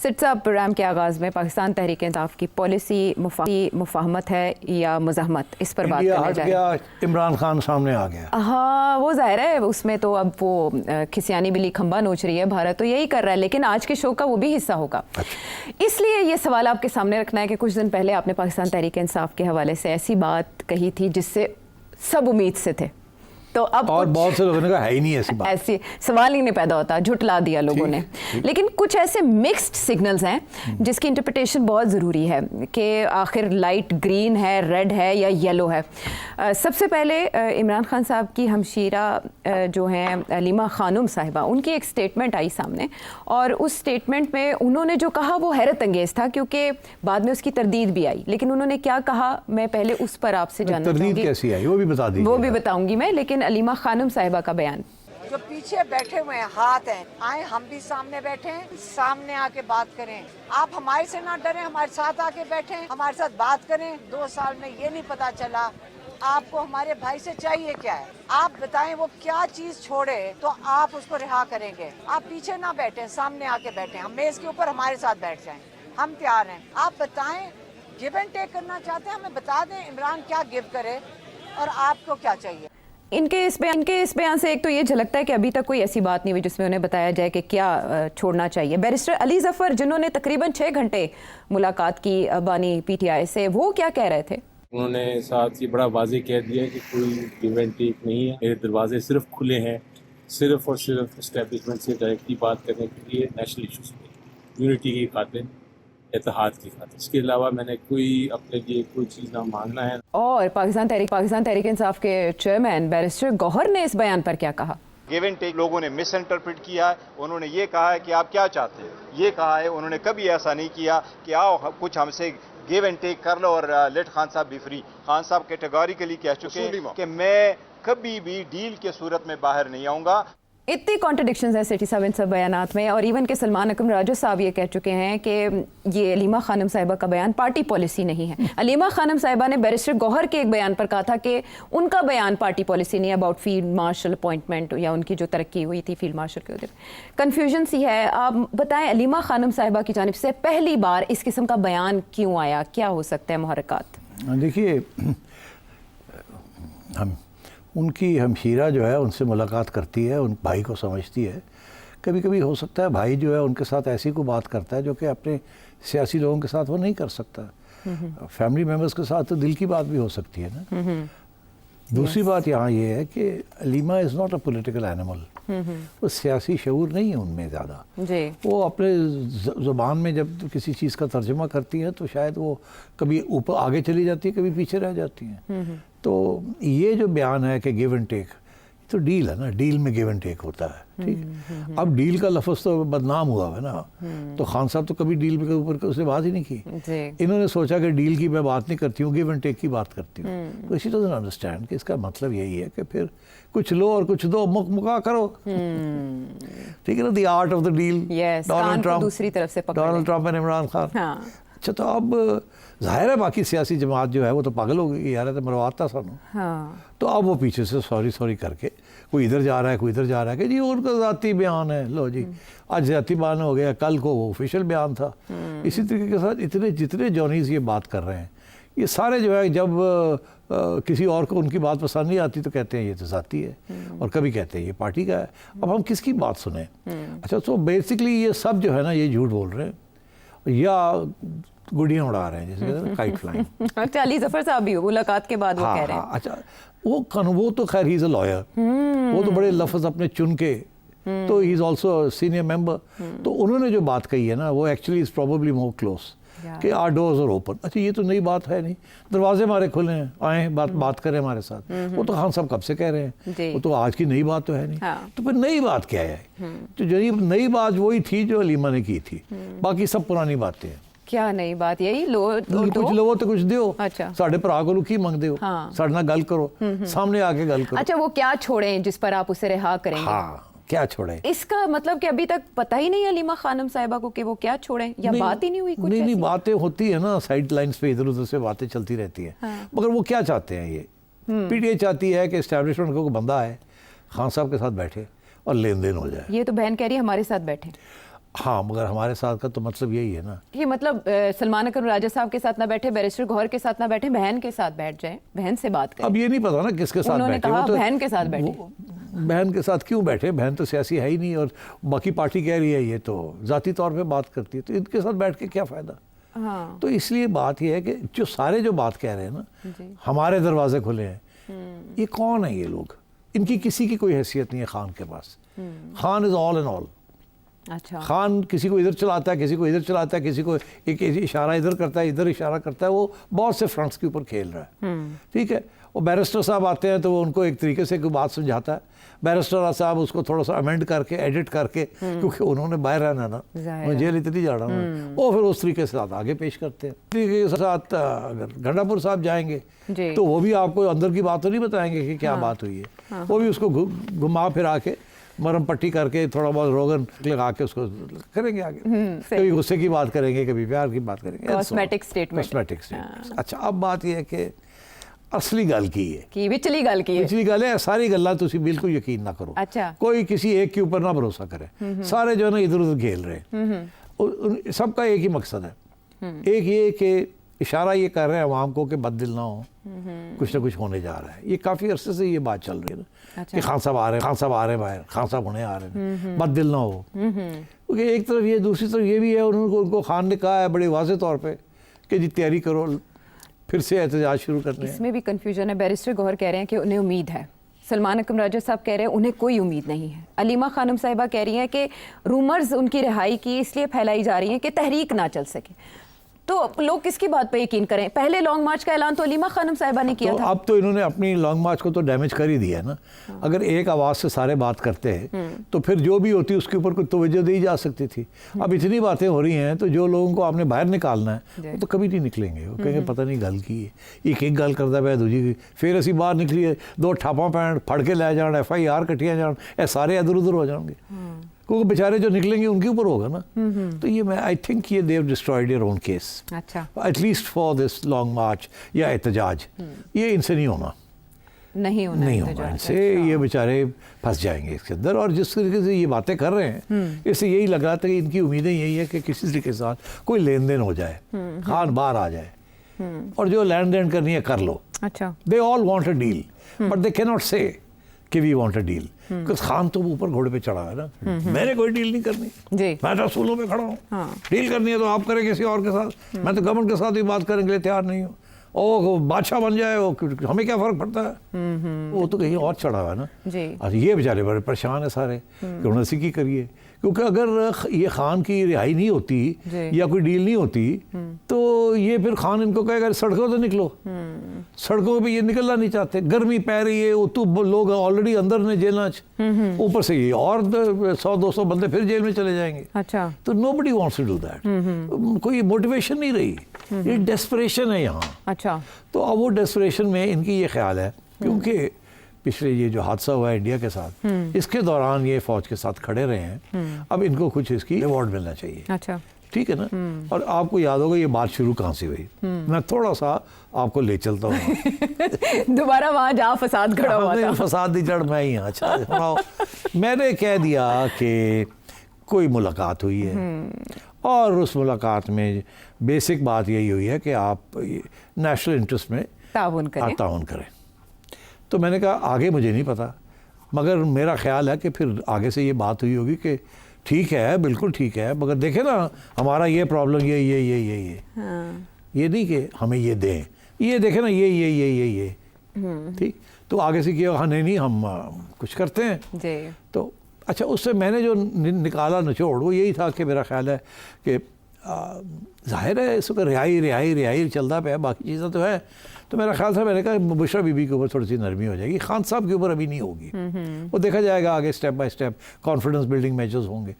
Seat साहब, programme के आगाज़ में पाकिस्तान तहरीक इंसाफ की पॉलिसी मुफाहमत है या मज़ाहमत, इस पर बात करने जा रहे हैं। इमरान खान सामने आ गया। हाँ, वो ज़ाहिर है उसमें तो अब वो खिसियानी बिल्ली खंबा नोच रही है, भारत तो यही कर रहा है, लेकिन आज के शो का वो भी हिस्सा होगा। इसलिए ये सवाल आपके सामने रखना है कि कुछ दिन पहले आपने पाकिस्तान तहरीक इंसाफ के हवाले से ऐसी बात कही थी जिससे सब उम्मीद से थे, तो अब और बहुत से लोगों ने कहा है ही नहीं ऐसी बात, ऐसी सवाल ही नहीं पैदा होता, झुटला दिया लोगों ने। लेकिन कुछ ऐसे मिक्स्ड सिग्नल्स हैं जिसकी इंटरप्रिटेशन बहुत ज़रूरी है कि आखिर लाइट ग्रीन है, रेड है या येलो है। सबसे पहले इमरान खान साहब की हमशीरा जो हैं अलीमा खानुम साहिबा, उनकी एक स्टेटमेंट आई सामने, और उस स्टेटमेंट में उन्होंने जो कहा वो हैरत अंगेज़ था, क्योंकि बाद में उसकी तरदीद भी आई। लेकिन उन्होंने क्या कहा, मैं पहले उस पर आपसे जानना चाहूँगी। तरदीद कैसी आई वो भी बता दीजिए। वो भी बताऊँगी मैं, लेकिन अलीमा खानुम साहिबा का बयान। जो पीछे बैठे हुए हैं, हाथ हैं, आए हम भी सामने बैठे हैं, सामने आके बात करें। आप हमारे से ना डरें, हमारे साथ आके बैठें, हमारे साथ बात करें। 2 साल में ये नहीं पता चला आपको हमारे भाई से चाहिए क्या है। आप बताएं वो क्या चीज छोड़े तो आप उसको रिहा करेंगे। आप पीछे ना बैठे, सामने आके बैठे, हम मेज के ऊपर हमारे साथ बैठ जाएं, हम तैयार हैं। आप बताएं, गिव एंड टेक करना चाहते हैं, हमें बता दें इमरान क्या गिव करे और आपको क्या चाहिए। इनके इस बयान से एक तो ये झलकता है कि अभी तक कोई ऐसी बात नहीं हुई जिसमें उन्हें बताया जाए कि क्या छोड़ना चाहिए। बैरिस्टर अली जफर, जिन्होंने तकरीबन 6 घंटे मुलाकात की बानी पीटीआई से, वो क्या कह रहे थे? उन्होंने साथ ही बड़ा वाज़ेह कह दिया कि कोई गिव एंड टेक नहीं है, मेरे दरवाजे सिर्फ खुले हैं, सिर्फ और सिर्फ एस्टेब्लिशमेंट से डायरेक्टली बात करने के लिए, नेशनल इशूज़ पे, यूनिटी की खातिर, इत्तेहाद की खातिर। इसके अलावा मैंने कोई अपने लिए कोई चीज़ ना मांगना है। और पाकिस्तान तहरीक इंसाफ के चेयरमैन बैरिस्टर गौहर ने इस बयान पर क्या कहा? गिव एंड टेक लोगों ने मिस इंटरप्रेट किया है। उन्होंने ये कहा है कि आप क्या चाहते हैं, ये कहा है। उन्होंने कभी ऐसा नहीं किया कि आओ कुछ हमसे गिव एंड टेक कर लो और लेट खान साहब बी फ्री। खान साहब कैटेगोरिकली कह चुके हैं कि मैं कभी भी डील के सूरत में बाहर नहीं आऊँगा। इतनी कॉन्ट्रडिक्शंस है सिटी साहब इन सब बयानात में, और इवन के सलमान अकरम राजू साहब ये कह चुके हैं कि ये अलीमा खानम साहिबा का बयान पार्टी पॉलिसी नहीं है। अलीमा खानम साहिबा ने बैरिस्टर गौहर के एक बयान पर कहा था कि उनका बयान पार्टी पॉलिसी नहीं है, अबाउट फील्ड मार्शल अपॉइंटमेंट या उनकी जो तरक्की हुई थी फील्ड मार्शल के उधर। कन्फ्यूजन सी है। आप बताएं, अलीमा खानम साहिबा की जानिब से पहली बार इस किस्म का बयान क्यों आया, क्या हो सकता है मुहर्रिकात? देखिए, हम उनकी हमशीरा जो है उनसे मुलाकात करती है, उन भाई को समझती है। कभी कभी हो सकता है भाई जो है उनके साथ ऐसी को बात करता है जो कि अपने सियासी लोगों के साथ वो नहीं कर सकता। फैमिली मेम्बर्स के साथ तो दिल की बात भी हो सकती है ना। दूसरी बात यहाँ ये है कि Aleema is not a political animal. वो सियासी शऊर नहीं है उनमें ज़्यादा। वो अपने ज़ुबान में जब किसी चीज़ का तर्जुमा करती है तो शायद वो कभी ऊपर आगे चली जाती है, कभी पीछे रह जाती हैं। तो ये जो बयान है कि गिव एंड टेक, तो डील है ना, डील में गिव एंड टेक होता है, ठीक। अब डील का लफ्ज़ तो बदनाम हुआ है ना, तो खान साहब तो कभी डील के ऊपर उसने बात ही नहीं की। इन्होंने सोचा कि डील की मैं बात नहीं करती हूँ, गिव एंड टेक की बात करती हूँ। तो इसी डजंट अंडरस्टैंड कि इसका मतलब यही है कि फिर कुछ लो और कुछ दो, मुका करो, ठीक है ना। The art of the deal, Donald Trump दूसरी तरफ से Donald Trump and Imran Khan. अच्छा, तो अब जाहिर है बाकी सियासी जमात जो है वो तो पागल हो गई, यार तो मरवाता सानू। तो अब वो पीछे से सॉरी करके कोई इधर जा रहा है, कोई इधर जा रहा है कि जी उनका ज़ाती बयान है। लो जी, आज ज़ाती बयान हो गया, कल को वो ऑफिशियल बयान था। इसी तरीके के साथ जितने जॉनीज़ ये बात कर रहे हैं, ये सारे जो है जब किसी और को उनकी बात पसंद नहीं आती तो कहते हैं ये तो ज़ाती है, और कभी कहते हैं ये पार्टी का है। अब हम किसकी बात सुने? अच्छा, तो बेसिकली ये सब जो है ना ये झूठ बोल रहे हैं या गुड़ियाँ उड़ा रहे हैं, जैसे काइट फ्लाइंग। अच्छा, अली जफर साहब भी मुलाकात के बाद वो कह रहे हैं। अच्छा, वो तो खैर ही इज़ अ लॉयर, वो तो बड़े लफ्ज़ अपने चुन के, तो he is also senior member. तो उन्होंने जो बात कही है ना वो actually is probably more close कि आर डोर्स आर ओपन। अच्छा, ये तो नई बात है नहीं, दरवाजे हमारे खुले हैं, आए बात करें हमारे साथ। वो तो खान साहब कब से कह रहे हैं, वो तो आज की नई बात तो है नहीं। तो फिर नई बात क्या है? तो जो नई बात वही थी जो अलीमा ने की थी, बाकी सब पुरानी बातें हैं। क्या नई बात? यही कुछ लवो तो कुछ दियो। अच्छा, साढ़े भरा को की मंगते हो, साढ़े नाल गल करो, सामने आके गल करो। अच्छा, वो क्या छोड़े जिस पर आप उसे रिहा करेंगे? हाँ, क्या छोड़े? इसका मतलब कि अभी तक पता ही नहीं अलीमा खानम साहिबा को कि वो क्या छोड़े, या बात ही नहीं हुई? कुछ नहीं, बातें होती है ना, साइड लाइन्स पे इधर उधर से बातें चलती रहती है। मगर वो क्या चाहते हैं? ये पीटीआई चाहती है कि एस्टैब्लिशमेंट को बंदा है, खान साहब के साथ बैठे और लेन देन हो जाए। ये तो बहन कह रही है हमारे साथ बैठे। हाँ, मगर हमारे साथ का तो मतलब यही है ना। कि मतलब सलमान अकरम राजा साहब के साथ ना बैठे, बैरिस्टर गौहर के साथ ना बैठे, बहन के साथ बैठ जाएं, बहन से बात करें। अब ये नहीं पता ना किसके साथ उन्होंने बैठे। कहा वो तो बहन के साथ बैठे। बहन के साथ क्यों बैठे? बहन तो सियासी है ही नहीं, और बाकी पार्टी कह रही है ये तो ज़ाती तौर पे बात करती है, तो इनके साथ बैठ के क्या फ़ायदा। हाँ। तो इसलिए बात ये है कि जो सारे जो बात कह रहे हैं ना, हमारे दरवाजे खुले हैं, ये कौन है ये लोग? इनकी किसी की कोई हैसियत नहीं है खान के पास। Khan is all and all. अच्छा। खान किसी को इधर चलाता है, किसी को इधर चलाता है, किसी को एक इशारा इधर करता है, इधर इशारा करता है, वो बहुत से फ्रंट्स के ऊपर खेल रहा है। ठीक है, वो बैरिस्टर साहब आते हैं तो वो उनको एक तरीके से कोई बात समझाता है, बैरिस्टर साहब उसको थोड़ा सा अमेंड करके एडिट करके, क्योंकि उन्होंने बाहर रहना ना, मैं जेल इतनी जा रहा हूँ, वो फिर उस तरीके से साथ आगे पेश करते हैं। तरीके के साथ अगर गंडापुर साहब जाएंगे तो वो भी आपको अंदर की बात तो नहीं बताएंगे कि क्या बात हुई है, वो भी उसको घुमा फिरा के मरम पट्टी करके थोड़ा बहुत रोगन लगा के उसको करेंगे आगे। कभी गुस्से की बात करेंगे, कभी प्यार की बात करेंगे, कॉस्मेटिक स्टेटमेंट। Cosmetic statement. अच्छा, अब बात यह है कि असली गल की है कि विचली गल की है। पिछली गल है, सारी गल्लां तुसी बिल्कुल यकीन ना करो। अच्छा। कोई किसी एक के ऊपर ना भरोसा करे, सारे जो है ना इधर उधर खेल रहे हैं। सबका एक ही मकसद है, एक ये कि इशारा ये कर रहे हैं अवाम को कि बददिल ना हो, कुछ ना कुछ होने जा रहा है। ये काफ़ी अरसे से ये बात चल रही है ना। अच्छा। कि खान साहब आ रहे हैं, खान साहब आ रहे हैं बाहर, खान साहब होने आ रहे हैं, बददिल ना हो। क्योंकि एक तरफ ये, दूसरी तरफ ये भी है, उनको खान ने कहा है बड़े वाज़ेह तौर पर कि जी तैयारी करो, फिर से एहतजाज शुरू करने हैं। इसमें भी कंफ्यूजन है। बैरिस्टर गौहर कह रहे हैं कि उन्हें उम्मीद है, सलमान अकरम राजा साहब कह रहे हैं उन्हें कोई उम्मीद नहीं है, अलीमा खानम साहिबा कह रही हैं कि रूमर्स उनकी रिहाई की इसलिए फैलाई जा रही हैं कि तहरीक ना चल सके। तो लोग किसकी बात पर यकीन करें? पहले लॉन्ग मार्च का ऐलान तो अलीमा खानम साहिबा ने किया तो था। अब तो इन्होंने अपनी लॉन्ग मार्च को तो डैमेज कर ही दिया है ना। अगर एक आवाज़ से सारे बात करते हैं तो फिर जो भी होती उसके ऊपर कोई तवज्जो दी जा सकती थी। अब इतनी बातें हो रही हैं तो जो लोगों को आपने बाहर निकालना है वो तो कभी नहीं निकलेंगे। वो कहेंगे पता नहीं गल की है, एक गल करता पाया दूजी की, फिर असी बाहर निकलीए, दो ठापा पैण फड़ के लै जान, FIR कट्टियां जान, ये सारे इधर उधर हो जाएंगे, क्योंकि बेचारे जो निकलेंगे उनके ऊपर होगा ना। तो ये मैं आई थिंक ये they have destroyed their own case, अच्छा, एटलीस्ट फॉर दिस लॉन्ग मार्च या एहतजाज। ये इनसे नहीं होना, नहीं होना इनसे। ये बेचारे फंस जाएंगे इसके अंदर। और जिस तरीके से ये बातें कर रहे हैं इससे यही लग रहा था कि इनकी उम्मीदें यही है कि किसी तरीके के साथ कोई लेन देन हो जाए, खान बाहर आ जाए और जो लेन देन करनी है कर लो। अच्छा। They all want a deal but they can not say कि we want a deal, because Khan तो ऊपर घोड़े पे चढ़ा है ना। मैंने कोई डील नहीं करनी जी, मैं तो असूलों पे खड़ा हूँ। हाँ। डील करनी है तो आप करें किसी और के साथ, मैं तो गवर्नमेंट के साथ भी बात करने के लिए तैयार नहीं हूँ। ओ बादशाह बन जाए वो, हमें क्या फर्क पड़ता है। वो तो कहीं और चढ़ा हुआ है ना जी। और ये बेचारे बड़े परेशान है सारे कि उन्हें इसी की करिए, क्योंकि अगर ये खान की रिहाई नहीं होती या कोई डील नहीं होती तो ये फिर खान इनको कहेगा सड़कों तो निकलो। सड़कों पे ये निकलना नहीं चाहते, गर्मी पै रही है, वो तो लोग ऑलरेडी अंदर ने जेल, ऊपर से ये और 100-200 बंदे फिर जेल में चले जाएंगे। अच्छा। तो nobody wants to do that. कोई मोटिवेशन नहीं रही, ये डेस्परेशन है यहाँ। अच्छा। तो अब वो डेस्परेशन में इनकी ये ख्याल है, क्योंकि पिछले ये जो हादसा हुआ है इंडिया के साथ, इसके दौरान ये फौज के साथ खड़े रहे हैं, अब इनको कुछ इसकी रिवॉर्ड मिलना चाहिए। अच्छा, ठीक है ना। और आपको याद होगा ये बात शुरू कहाँ से हुई, मैं थोड़ा सा आपको ले चलता हूँ। दोबारा वहां जहाँ फसाद खड़ा हुआ था। फसाद दी जड़ मैं ही। अच्छा सुनाओ। मैंने कह दिया कि कोई मुलाकात हुई है और उस मुलाकात में बेसिक बात यही हुई है कि आप नेशनल इंटरेस्ट में ताउन करें। तो मैंने कहा आगे मुझे नहीं पता, मगर मेरा ख्याल है कि फिर आगे से ये बात हुई होगी कि ठीक है, बिल्कुल ठीक है, मगर देखें ना हमारा ये प्रॉब्लम ये हाँ। ये नहीं कि हमें ये दें, ये देखें ना ये ठीक। तो आगे से किया हाँ नहीं हम कुछ करते हैं जी। तो अच्छा, उससे मैंने जो निकाला निचोड़ वो यही था कि मेरा ख्याल है कि जाहिर है इस वक्त रिहाई चलता पे है, बाकी चीज़ें तो है। तो मेरा ख्याल था, मैंने कहा बुशरा बीबी के ऊपर थोड़ी सी नरमी हो जाएगी, खान साहब के ऊपर अभी नहीं होगी, वो देखा जाएगा आगे step by step, confidence building measures होंगे।